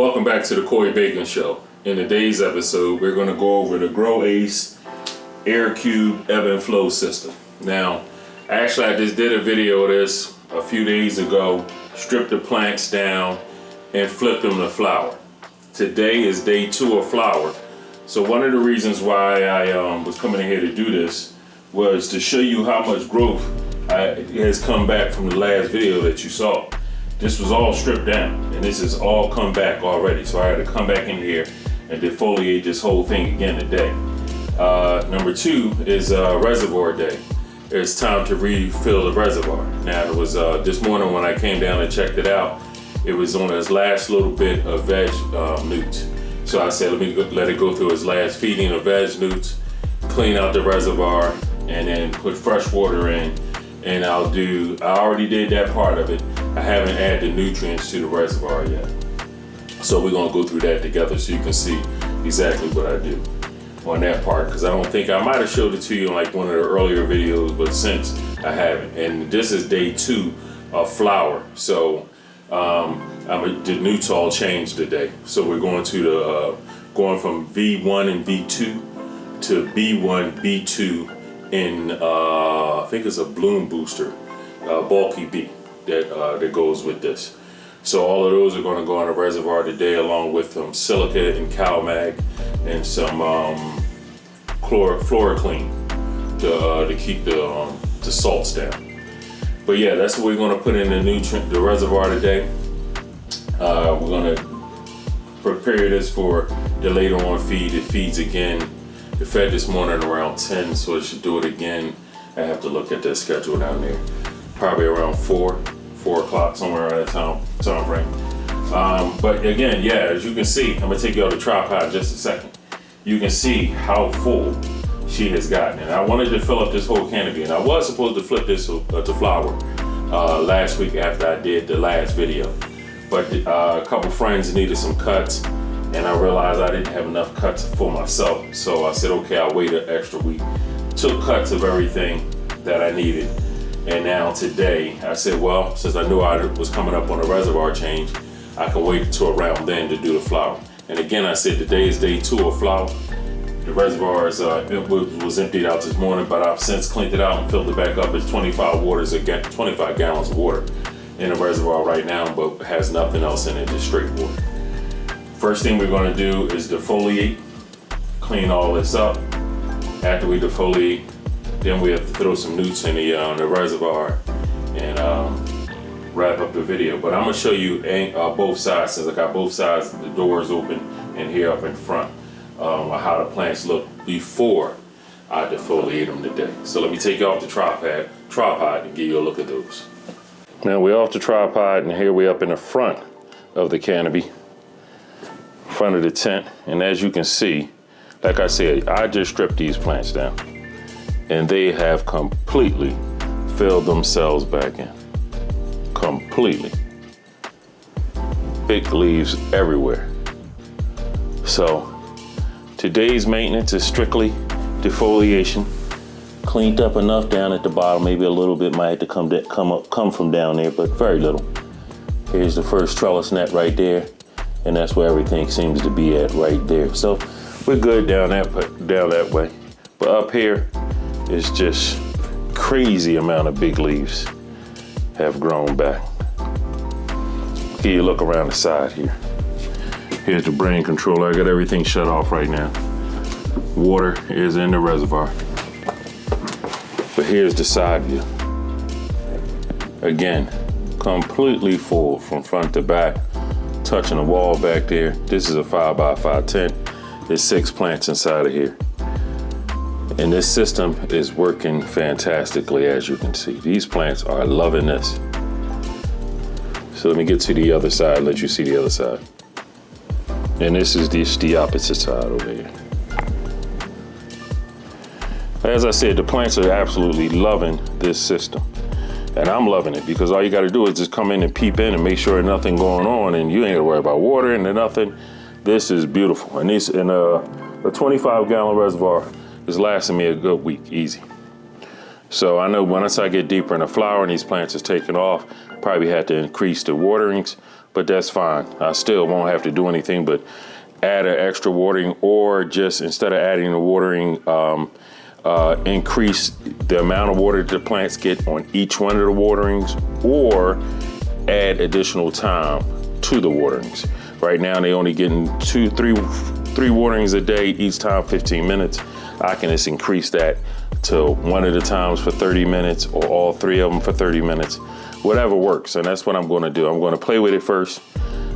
Welcome back to the Bak'n Show. In today's episode, we're going to go over the Growace AirCube ebb and flow system. Now, actually, I just did a video of this a few days ago, stripped the plants down and flipped them to flower. Today is day 2 of flower. So one of the reasons why I was coming in here to do this was to show you how much growth has come back from the last video that you saw. This was all stripped down and this has all come back already. So I had to come back in here and defoliate this whole thing again today. Number 2 is reservoir day. It's time to refill the reservoir. Now it was this morning when I came down and checked it out, it was on its last little bit of veg newts. So I said, let it go through its last feeding of veg newts, clean out the reservoir, and then put fresh water in. And I already did that part of it. I haven't added the nutrients to the reservoir yet. So we're gonna go through that together so you can see exactly what I do on that part, because I don't think I might have showed it to you in like one of the earlier videos, but since I haven't. And this is day 2 of flower. So the newts all changed today. So we're going to going from V1 and V2 to B1, B2 in I think it's a bloom booster, bulky B that goes with this. So all of those are going to go in the reservoir today, along with some silica and CalMag and some chloroclean to keep the salts down. But yeah, that's what we're going to put in the reservoir today. We're going to prepare this for the later on feed. It feeds again. It fed this morning around 10, so it should do it again. I have to look at the schedule down there. Probably around 4 o'clock, somewhere around that time frame. But again, yeah, as you can see, I'm gonna take you out the tripod in just a second. You can see how full she has gotten. And I wanted to fill up this whole canopy, and I was supposed to flip this to flower last week after I did the last video. But a couple friends needed some cuts, and I realized I didn't have enough cuts for myself. So I said, okay, I'll wait an extra week. Took cuts of everything that I needed. And now today, I said, well, since I knew I was coming up on a reservoir change, I can wait until around then to do the flower. And again, I said today is day 2 of flower. The reservoir was emptied out this morning, but I've since cleaned it out and filled it back up. It's 25 gallons of water in the reservoir right now, but has nothing else in it, just straight water. First thing we're gonna do is defoliate, clean all this up. After we defoliate, then we have to throw some newts in the reservoir and wrap up the video. But I'm gonna show you both sides, since I got both sides, the doors open and here up in front, how the plants look before I defoliate them today. So let me take you off the tripod and give you a look at those. Now we're off the tripod, and here we're up in the front of the canopy, front of the tent. And as you can see, like I said, I just stripped these plants down and they have completely filled themselves back in. Completely. Big leaves everywhere. So today's maintenance is strictly defoliation. Cleaned up enough down at the bottom, maybe a little bit might have to come from down there, but very little. Here's the first trellis net right there, and that's where everything seems to be at right there. So we're good down that way. But up here is just crazy amount of big leaves have grown back. Give you a look around the side here. Here's the brain controller. I got everything shut off right now. Water is in the reservoir. But here's the side view. Again, completely full from front to back, touching the wall back there. This is a 5x5 tent. There's 6 plants inside of here. And this system is working fantastically, as you can see. These plants are loving this. So let me get to the other side, let you see the other side. And this is the opposite side over here. As I said, the plants are absolutely loving this system. And I'm loving it, because all you gotta do is just come in and peep in and make sure there's nothing going on, and you ain't gotta worry about water and nothing. This is beautiful. And a 25 gallon reservoir is lasting me a good week, easy. So I know once I get deeper in the flower and these plants is taking off, probably had to increase the waterings, but that's fine. I still won't have to do anything but add an extra watering, or just instead of adding the watering, increase the amount of water the plants get on each one of the waterings, or add additional time to the waterings. Right now they only getting three waterings a day, each time 15 minutes. I can just increase that to one of the times for 30 minutes, or all three of them for 30 minutes, whatever works. And that's what I'm going to do. I'm going to play with it first.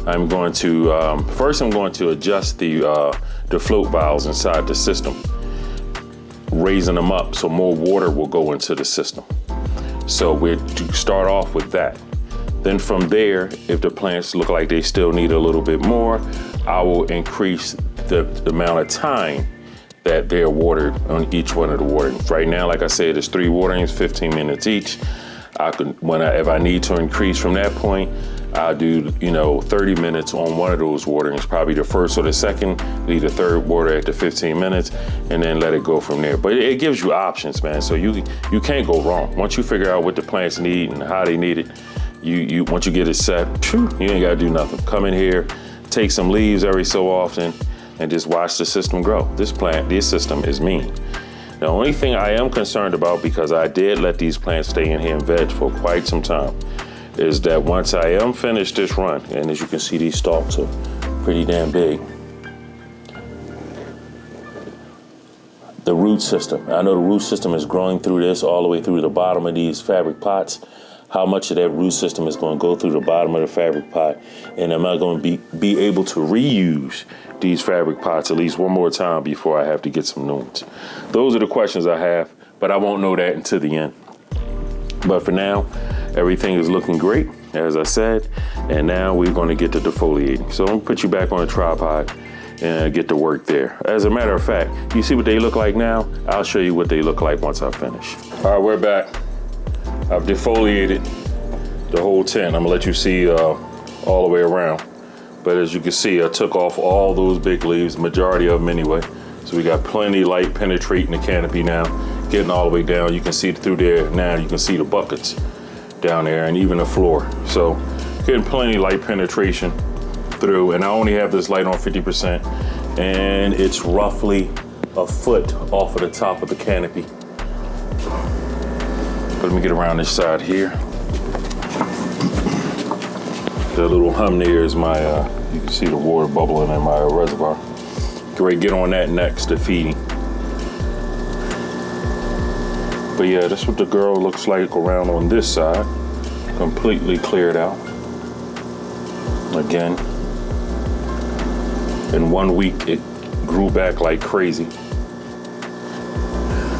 I'm going to, first I'm going to adjust the float valves inside the system, raising them up so more water will go into the system. So we'll start off with that. Then from there, if the plants look like they still need a little bit more, I will increase the amount of time that they're watered on each one of the waterings. Right now, like I said, there's 3 waterings, 15 minutes each. If I need to increase from that point, I'll do 30 minutes on one of those waterings, probably the first or the second, leave the third water at the 15 minutes, and then let it go from there. But it gives you options, man. So you can't go wrong. Once you figure out what the plants need and how they need it, once you get it set, you ain't gotta do nothing. Come in here, take some leaves every so often, and just watch the system grow. This system is mean. The only thing I am concerned about, because I did let these plants stay in here and veg for quite some time, is that once I am finished this run, and as you can see, these stalks are pretty damn big. The root system. I know the root system is growing through this all the way through the bottom of these fabric pots. How much of that root system is going to go through the bottom of the fabric pot, and am I going to be able to reuse these fabric pots at least one more time before I have to get some new ones? Those are the questions I have, but I won't know that until the end. But for now, everything is looking great, as I said, and now we're going to get to defoliating. So I'm going to put you back on the tripod and get to work there. As a matter of fact, you see what they look like now? I'll show you what they look like once I finish. All right, we're back. I've defoliated the whole tent. I'm gonna let you see all the way around. But as you can see, I took off all those big leaves, majority of them anyway. So we got plenty light penetrating the canopy now, getting all the way down. You can see through there now, you can see the buckets down there and even the floor. So getting plenty light penetration through, and I only have this light on 50%, and it's roughly a foot off of the top of the canopy. Let me get around this side here. The little hum there is my, you can see the water bubbling in my reservoir. Get on that next to feeding. But yeah, that's what the girl looks like around on this side. Completely cleared out. Again, in 1 week, it grew back like crazy.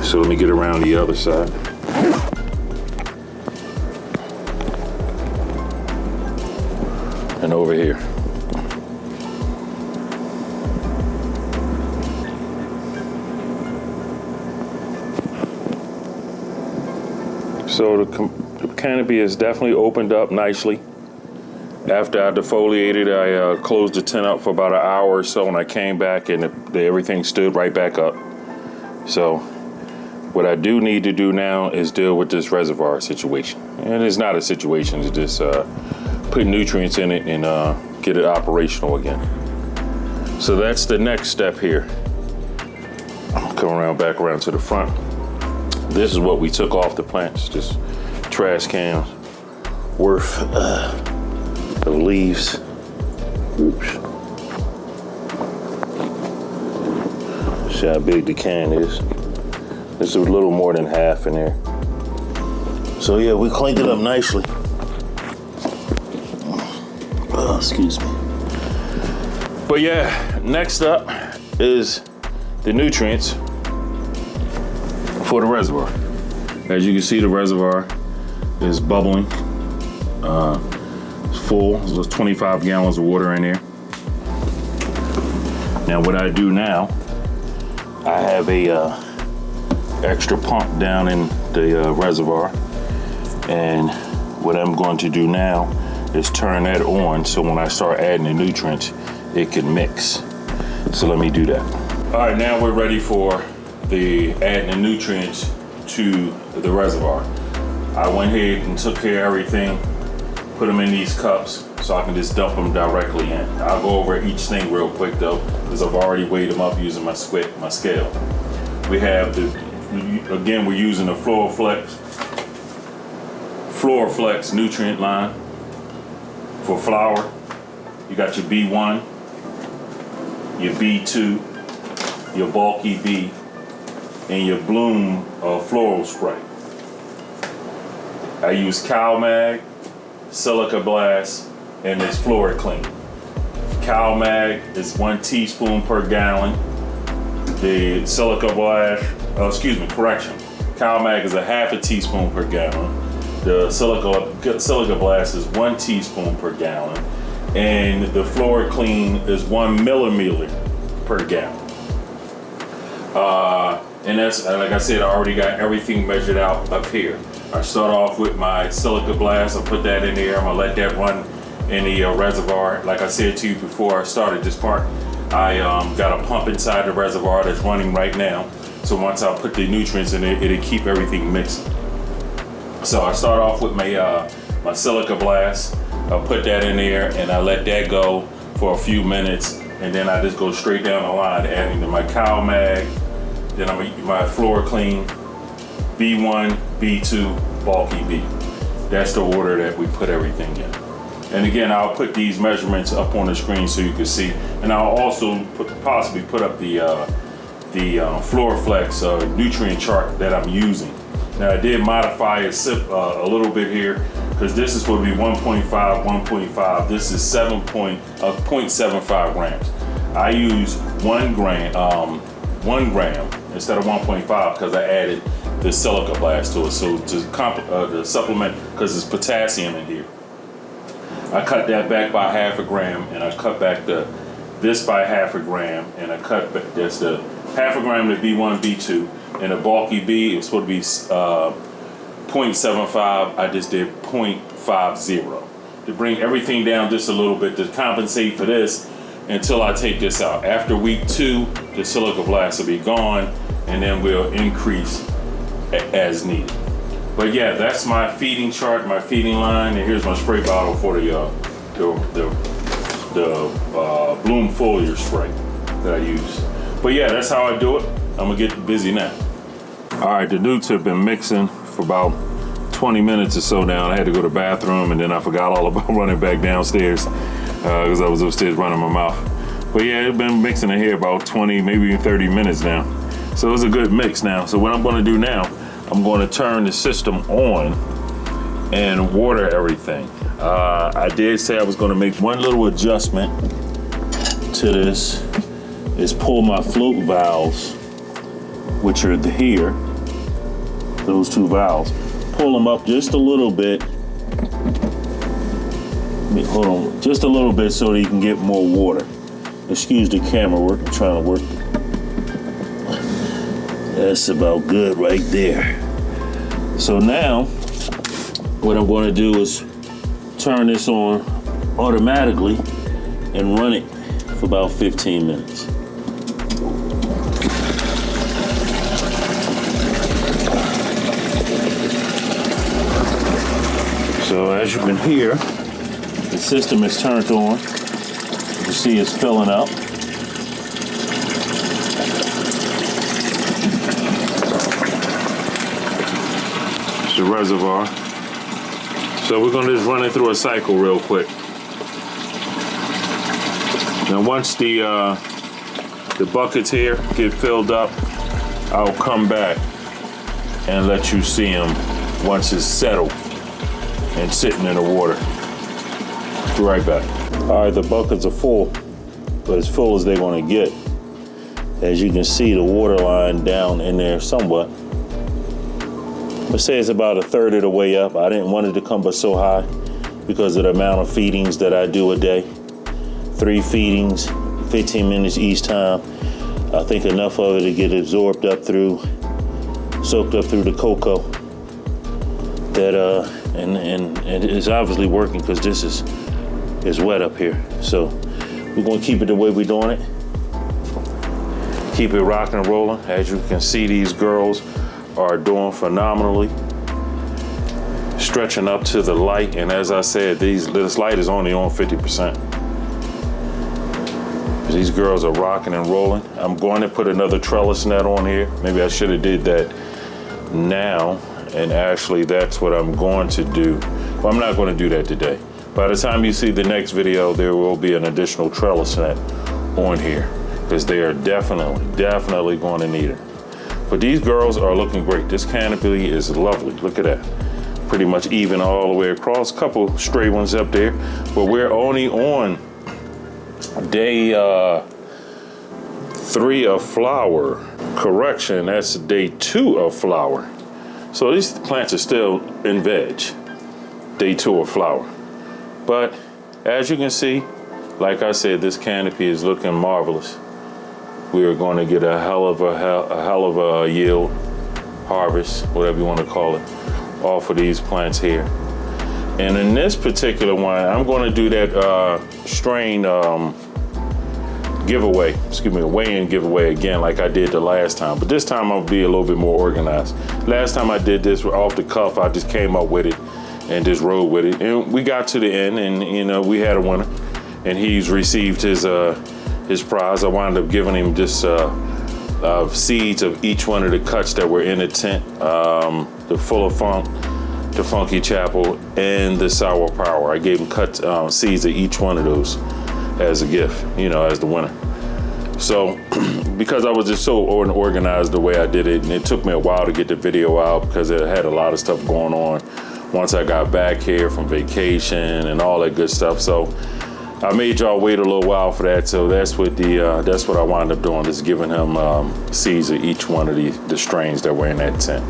So let me get around the other side. And over here. So the canopy is definitely opened up nicely. After I defoliated, I closed the tent up for about an hour or so, and I came back and everything stood right back up. So what I do need to do now is deal with this reservoir situation. And it's not a situation, it's just put nutrients in it and get it operational again. So that's the next step here. Come back around to the front. This is what we took off the plants, just trash cans worth of leaves. Oops. See how big the can is. There's a little more than half in there. So yeah, we cleaned it up nicely. Excuse me. But yeah, next up is the nutrients for the reservoir. As you can see, the reservoir is bubbling. It's full. There's 25 gallons of water in there. Now what I do now, I have a extra pump down in the reservoir, and what I'm going to do now is turn that on so when I start adding the nutrients, it can mix. So let me do that. All right, now we're ready for the adding the nutrients to the reservoir. I went ahead and took care of everything put them in these cups so I can just dump them directly in. I'll go over each thing real quick though, because I've already weighed them up using my scale. We have again, we're using the FloraFlex nutrient line for flour. You got your B1, your B2, your bulky B, and your Bloom floral spray. I use CalMag, Silica Blast, and this Floor Clean. CalMag is 1 teaspoon per gallon. The Silica Blast, CalMag is a half a teaspoon per gallon. The Silica Blast is 1 teaspoon per gallon. And the Floor Clean is 1 milliliter per gallon. And that's, like I said, I already got everything measured out up here. I start off with my Silica Blast. I put that in there. I'm gonna let that run in the reservoir. Like I said to you before I started this part, I got a pump inside the reservoir that's running right now. So once I put the nutrients in it, it'll keep everything mixing. So I start off with my my Silica Blast. I put that in there and I let that go for a few minutes, and then I just go straight down the line, adding to my CalMag, then my Floor Clean, B1, B2, bulky B. That's the order that we put everything in. And again, I'll put these measurements up on the screen so you can see, and I'll also possibly put up the FloraFlex nutrient chart that I'm using. Now I did modify it a little bit here, because this is supposed to be 1.5, 1.5. This is 0.75 grams. I use 1 gram instead of 1.5 because I added the Silica Blast to it. So to supplement, because there's potassium in here, I cut that back by half a gram, and I cut back this by half a gram, and I cut back that's the half a gram to B1, B2, and the bulky B, it was supposed to be 0.75. I just did 0.50 to bring everything down just a little bit to compensate for this until I take this out. After week 2, the Silica Blast will be gone, and then we'll increase as needed. But yeah, that's my feeding chart, my feeding line, and here's my spray bottle for the Bloom foliar spray that I use. But yeah, that's how I do it. I'm gonna get busy now. All right, the newts have been mixing for about 20 minutes or so now. I had to go to the bathroom, and then I forgot all about running back downstairs because I was upstairs running my mouth. But yeah, it's been mixing in here about 20, maybe even 30 minutes now. So it's a good mix now. So what I'm gonna do now, I'm gonna turn the system on and water everything. I did say I was gonna make one little adjustment to this, is pull my float valves, which are here, those 2 valves, pull them up just a little bit. Hold on, just a little bit so that you can get more water. Excuse the camera work, I'm trying to work. That's about good right there. So now, what I'm going to do is turn this on automatically and run it for about 15 minutes. So as you can hear, the system is turned on. You can see it's filling up. It's the reservoir. So we're gonna just run it through a cycle real quick. Now once the buckets here get filled up, I'll come back and let you see them once it's settled and sitting in the water. Be right back. All right, the buckets are full, but as full as they're gonna get. As you can see, the water line down in there somewhat. Let's say it's about a third of the way up. I didn't want it to come but so high because of the amount of feedings that I do a day. 3 feedings, 15 minutes each time. I think enough of it to get absorbed up through, soaked up through the cocoa. That and it's obviously working because this is wet up here. So we're gonna keep it the way we're doing it. Keep it rocking and rolling. As you can see, these girls are doing phenomenally. stretching up to the light, and as I said, this light is only on 50%. These girls are rocking and rolling. I'm going to put another trellis net on here. Maybe I should have did that now, and actually that's what I'm going to do. Well, I'm not going to do that today. By the time you see the next video, there will be an additional trellis net on here, because they are definitely going to need it. But these girls are looking great. This canopy is lovely. Look at that. Pretty much even all the way across. A couple stray ones up there, but we're only on day 3 of flower. Correction, that's day 2 of flower. So these plants are still in veg, day 2 of flower. But as you can see, like I said, this canopy is looking marvelous. We are going to get a hell of a yield, harvest, whatever you want to call it, off of these plants here. And in this particular one, I'm going to do that strain giveaway, weigh-in giveaway again like I did the last time. But this time I'll be a little bit more organized. Last time I did this off the cuff, I just came up with it and just rode with it. And we got to the end, and you know, we had a winner, and he's received his prize. I wound up giving him just seeds of each one of the cuts that were in the tent, the Full of Funk, the Funky Chapel, and the Sour Power. I gave him cut seeds of each one of those as a gift, you know, as the winner. So because I was just so organized the way I did it, and it took me a while to get the video out because it had a lot of stuff going on once I got back here from vacation and all that good stuff. So I made y'all wait a little while for that. So that's what I wound up doing, is giving him seeds of each one of the strains that were in that tent.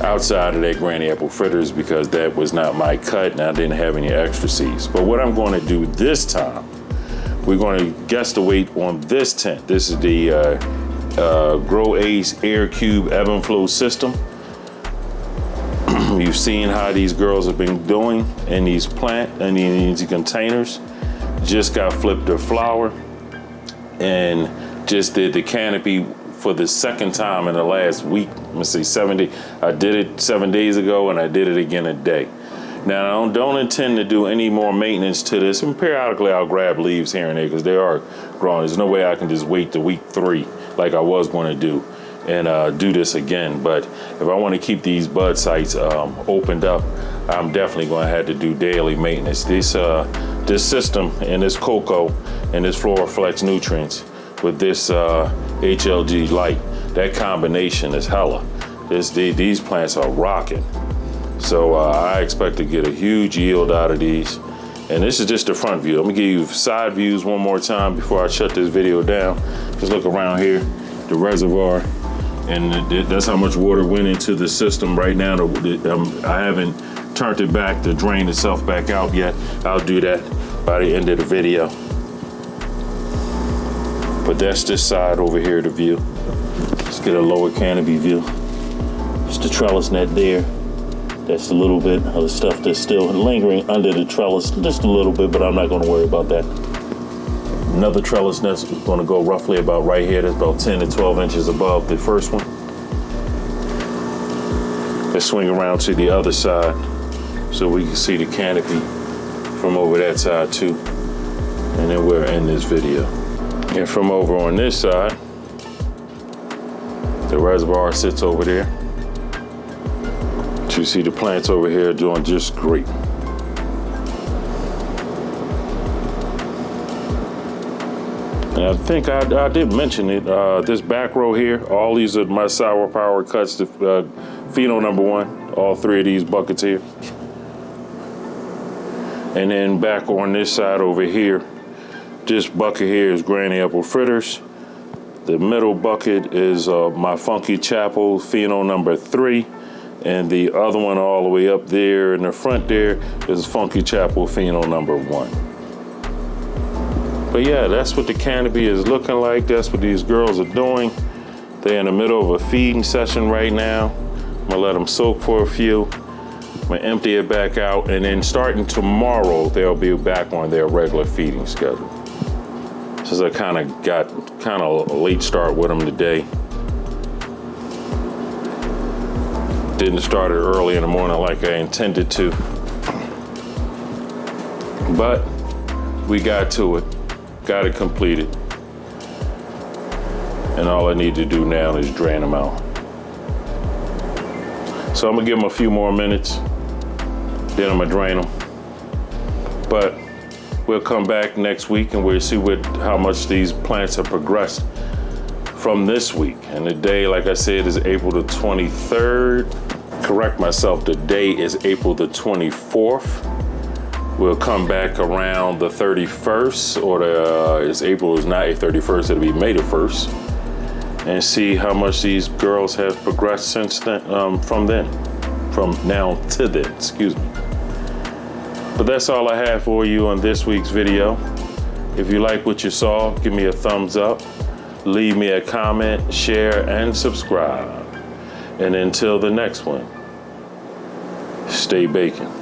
Outside of that granny apple fritters, because that was not my cut and I didn't have any extra seeds. But what I'm going to do this time, we're going to guess the weight on this tent. This is the Growace AirCube ebb and flow system. You've seen how these girls have been doing in these these containers. Just got flipped to flower and just did the canopy for the second time in the last week. Let's see, 7 days. I did it 7 days ago and I did it again today. Now, I don't intend to do any more maintenance to this, and periodically I'll grab leaves here and there because they are growing. There's no way I can just wait to week 3 like I was going to do and do this again. But if I want to keep these bud sites opened up, I'm definitely going to have to do daily maintenance. This system and this cocoa and this Floraflex nutrients with this HLG light, that combination is hella. These plants are rocking. So I expect to get a huge yield out of these. And this is just the front view. Let me give you side views one more time before I shut this video down. Just look around here, the reservoir, and that's how much water went into the system right now. I haven't turned it back to drain itself back out yet. I'll do that by the end of the video. But that's this side over here, the view. Let's get a lower canopy view. Just the trellis net there. That's a little bit of the stuff that's still lingering under the trellis, just a little bit, but I'm not going to worry about that. Another trellis net's going to go roughly about right here. That's about 10 to 12 inches above the first one. Let's swing around to the other side so we can see the canopy from over that side too. And then we're in this video. And from over on this side, the reservoir sits over there. You see the plants over here doing just great. And I think I did mention it, this back row here, all these are my Sour Power cuts, the pheno #1, all 3 of these buckets here. And then back on this side over here, this bucket here is granny apple fritters. The middle bucket is my Funky Chapel pheno #3. And the other one all the way up there in the front there is Funky Chapel pheno #1. But yeah, that's what the canopy is looking like. That's what these girls are doing. They're in the middle of a feeding session right now. I'm gonna let them soak for a few. I'm gonna empty it back out, and then starting tomorrow, they'll be back on their regular feeding schedule. Since I kind of got a late start with them today. Didn't start it early in the morning like I intended to. But we got to it, got it completed. And all I need to do now is drain them out. So I'm gonna give them a few more minutes, then I'm gonna drain them. But we'll come back next week and we'll see how much these plants have progressed from this week. And the day, like I said, is April the 23rd. Correct myself, the day is April the 24th. We'll come back around the 31st, or April is not a 31st, it'll be May the 1st, and see how much these girls have progressed since then, from now to then, excuse me. But that's all I have for you on this week's video. If you like what you saw, give me a thumbs up, leave me a comment, share, and subscribe. And until the next one, stay Bak'n.